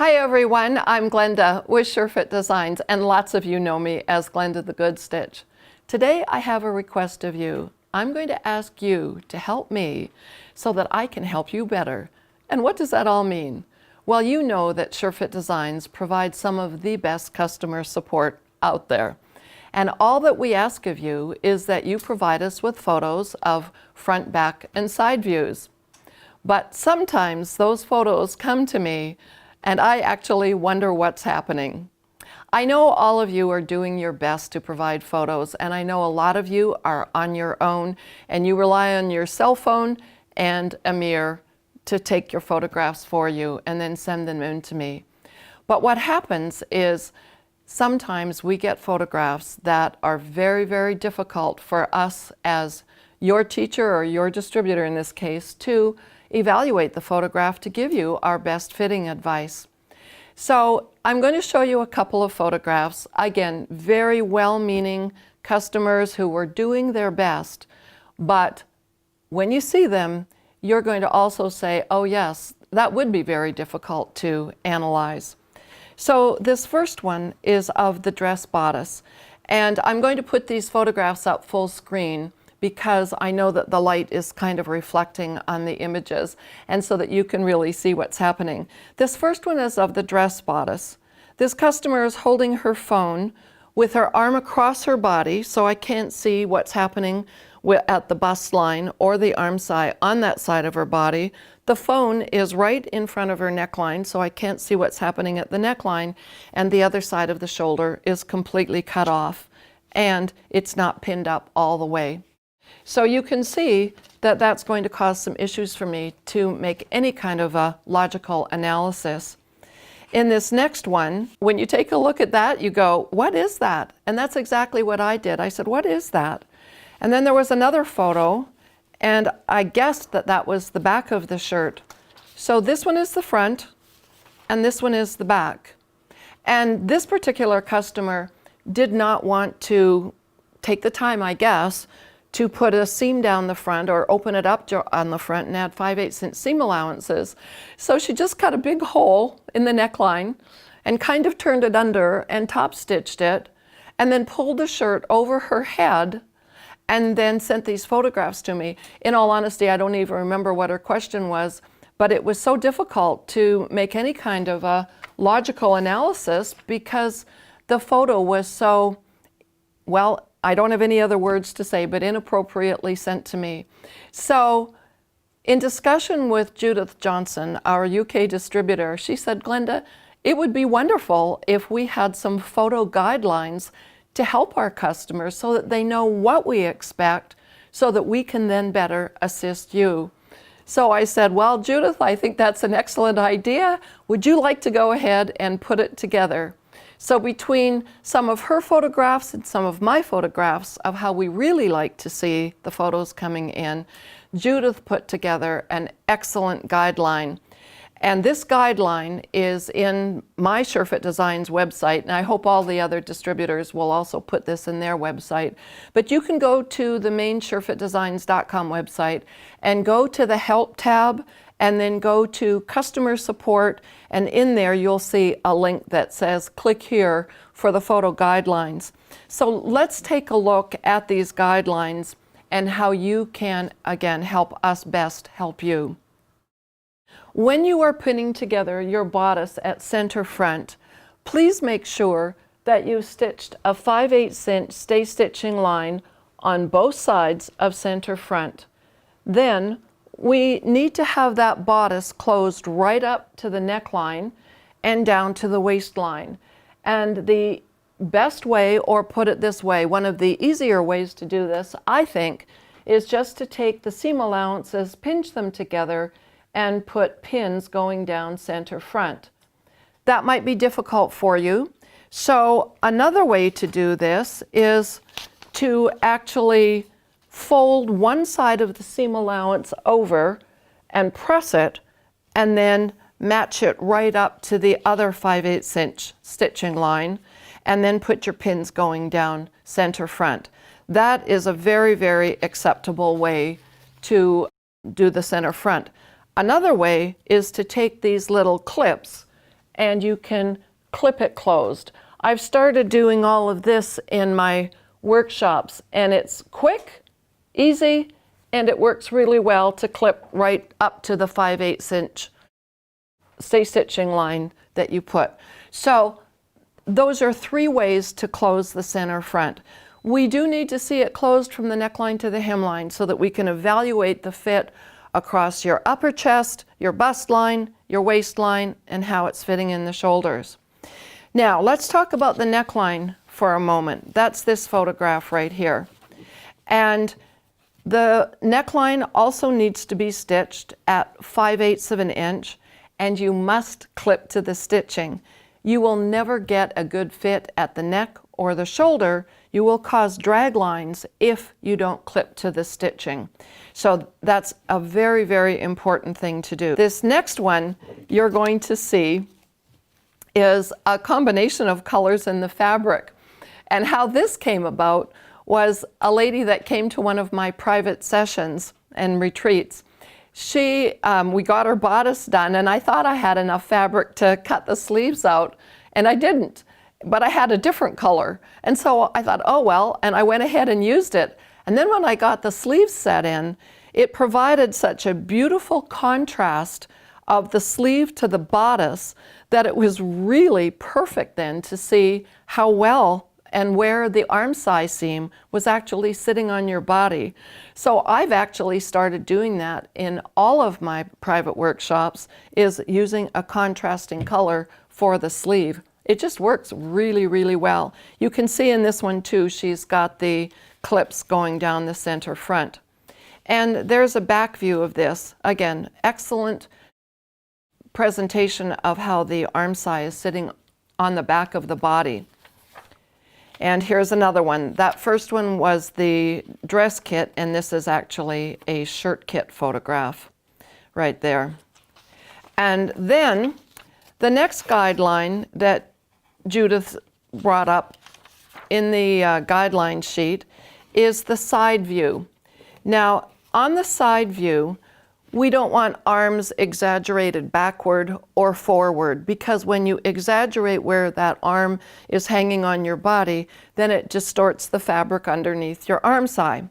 Hi everyone, I'm Glenda with SureFit Designs, and lots of you know me as Glenda the Good Stitch. Today I have a request of you. I'm going to ask you to help me so that I can help you better. And what does that all mean? Well, you know that SureFit Designs provides some of the best customer support out there. And all that we ask of you is that you provide us with photos of front, back, and side views. But sometimes those photos come to me and I actually wonder what's happening. I know all of you are doing your best to provide photos, and I know a lot of you are on your own and you rely on your cell phone and a mirror to take your photographs for you and then send them in to me. But what happens is sometimes we get photographs that are very, very difficult for us as your teacher or your distributor in this case to evaluate the photograph to give you our best fitting advice. So I'm going to show you a couple of photographs. Again, very well-meaning customers who were doing their best, but when you see them, you're going to also say, oh yes, that would be very difficult to analyze. So this first one is of the dress bodice, and I'm going to put these photographs up full screen because I know that the light is kind of reflecting on the images, and so that you can really see what's happening. This first one is of the dress bodice. This customer is holding her phone with her arm across her body, so I can't see what's happening at the bust line or the arm side on that side of her body. The phone is right in front of her neckline, so I can't see what's happening at the neckline, and the other side of the shoulder is completely cut off, and it's not pinned up all the way. So you can see that that's going to cause some issues for me to make any kind of a logical analysis. In this next one, when you take a look at that, you go, what is that? And that's exactly what I did. I said, what is that? And then there was another photo, and I guessed that that was the back of the shirt. So this one is the front, and this one is the back. And this particular customer did not want to take the time, I guess, to put a seam down the front or open it up on the front and add 5/8" seam allowances. So she just cut a big hole in the neckline and kind of turned it under and top stitched it, and then pulled the shirt over her head and then sent these photographs to me. In all honesty, I don't even remember what her question was, but it was so difficult to make any kind of a logical analysis because the photo was so, well, I don't have any other words to say, but inappropriately sent to me. So in discussion with Judith Johnson, our UK distributor, she said, Glenda, it would be wonderful if we had some photo guidelines to help our customers so that they know what we expect so that we can then better assist you. So I said, well, Judith, I think that's an excellent idea. Would you like to go ahead and put it together? So between some of her photographs and some of my photographs of how we really like to see the photos coming in, Judith put together an excellent guideline. And this guideline is in my SureFit Designs website, and I hope all the other distributors will also put this in their website. But you can go to the main SureFitDesigns.com website and go to the Help tab, and then go to Customer Support, and in there you'll see a link that says click here for the photo guidelines. So let's take a look at these guidelines and how you can, again, help us best help you. When you are putting together your bodice at center front, please make sure that you stitched a 5/8" stay stitching line on both sides of center front. Then we need to have that bodice closed right up to the neckline and down to the waistline. And the best way, or put it this way, one of the easier ways to do this, I think, is just to take the seam allowances, pinch them together, and put pins going down center front. That might be difficult for you. So another way to do this is to actually fold one side of the seam allowance over and press it, and then match it right up to the other 5/8" stitching line, and then put your pins going down center front. That is a very, very acceptable way to do the center front. Another way is to take these little clips and you can clip it closed. I've started doing all of this in my workshops, and it's quick, easy, and it works really well to clip right up to the 5/8 inch stay stitching line that you put. So those are 3 ways to close the center front. We do need to see it closed from the neckline to the hemline so that we can evaluate the fit across your upper chest, your bust line, your waistline, and how it's fitting in the shoulders. Now, let's talk about the neckline for a moment. That's this photograph right here. And the neckline also needs to be stitched at 5/8 of an inch, and you must clip to the stitching. You will never get a good fit at the neck or the shoulder. You will cause drag lines if you don't clip to the stitching. So that's a very, very important thing to do. This next one you're going to see is a combination of colors in the fabric. And how this came about was a lady that came to one of my private sessions and retreats. We got her bodice done, and I thought I had enough fabric to cut the sleeves out, and I didn't. But I had a different color. And so I thought, oh well, and I went ahead and used it. And then when I got the sleeves set in, it provided such a beautiful contrast of the sleeve to the bodice that it was really perfect then to see how well and where the arm size seam was actually sitting on your body. So I've actually started doing that in all of my private workshops, is using a contrasting color for the sleeve. It just works really, really well. You can see in this one too, she's got the clips going down the center front. And there's a back view of this. Again, excellent presentation of how the arm size is sitting on the back of the body. And here's another one. That first one was the dress kit, and this is actually a shirt kit photograph right there. And then the next guideline that Judith brought up in the guideline sheet is the side view. Now, on the side view, we don't want arms exaggerated backward or forward, because when you exaggerate where that arm is hanging on your body, then it distorts the fabric underneath your arm side.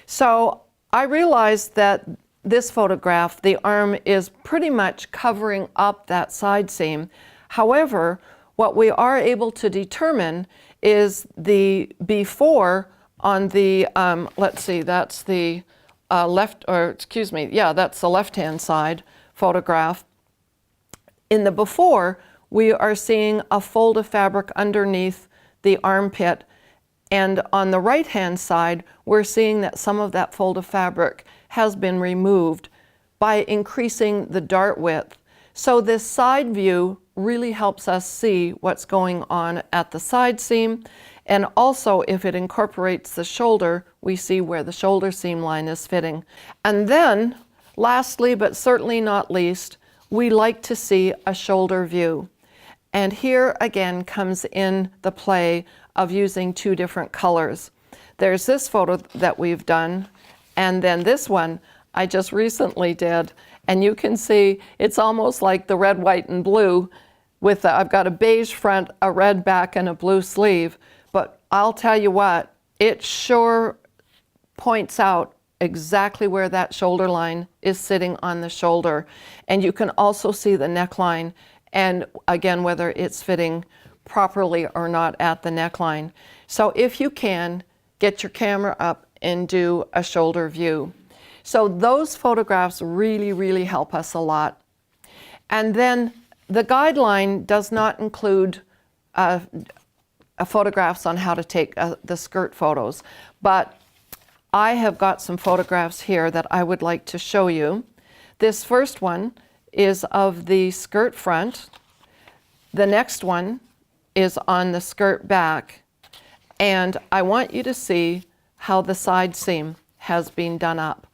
So I realized that this photograph, the arm is pretty much covering up that side seam. However, what we are able to determine is the before on the, let's see, that's the that's the left-hand side photograph. In the before, we are seeing a fold of fabric underneath the armpit, and on the right-hand side, we're seeing that some of that fold of fabric has been removed by increasing the dart width. So this side view really helps us see what's going on at the side seam. And also, if it incorporates the shoulder, we see where the shoulder seam line is fitting. And then, lastly, but certainly not least, we like to see a shoulder view. And here again comes in the play of using 2 different colors. There's this photo that we've done, and then this one I just recently did. And you can see it's almost like the red, white, and blue with I've got a beige front, a red back, and a blue sleeve. But I'll tell you what, it sure points out exactly where that shoulder line is sitting on the shoulder. And you can also see the neckline, and again, whether it's fitting properly or not at the neckline. So if you can, get your camera up and do a shoulder view. So those photographs really, really help us a lot. And then the guideline does not include photographs on how to take the skirt photos, but I have got some photographs here that I would like to show you. This first one is of the skirt front. The next one is on the skirt back, and I want you to see how the side seam has been done up.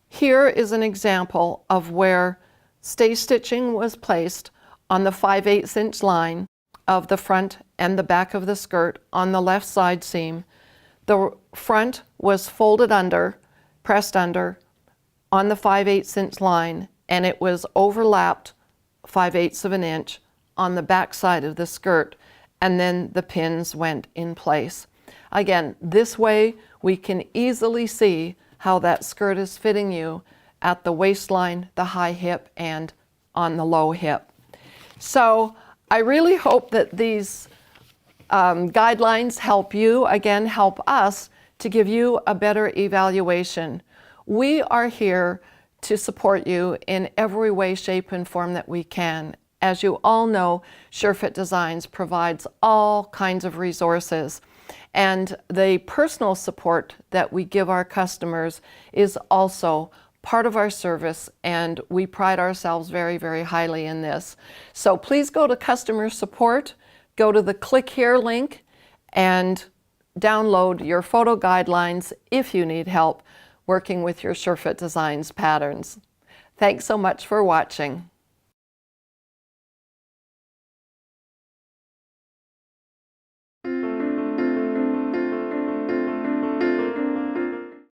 Here is an example of where stay stitching was placed on the 5/8 inch line of the front and the back of the skirt on the left side seam. The front was folded under, pressed under on the 5/8 inch line, and it was overlapped 5/8 of an inch on the back side of the skirt, and then the pins went in place. Again, this way we can easily see how that skirt is fitting you at the waistline, the high hip, and on the low hip. So I really hope that these guidelines help you, again, help us to give you a better evaluation. We are here to support you in every way, shape, and form that we can. As you all know, SureFit Designs provides all kinds of resources, and the personal support that we give our customers is also part of our service, and we pride ourselves very, very highly in this. So please go to customer support, go to the click here link, and download your photo guidelines if you need help working with your SureFit Designs patterns. Thanks so much for watching.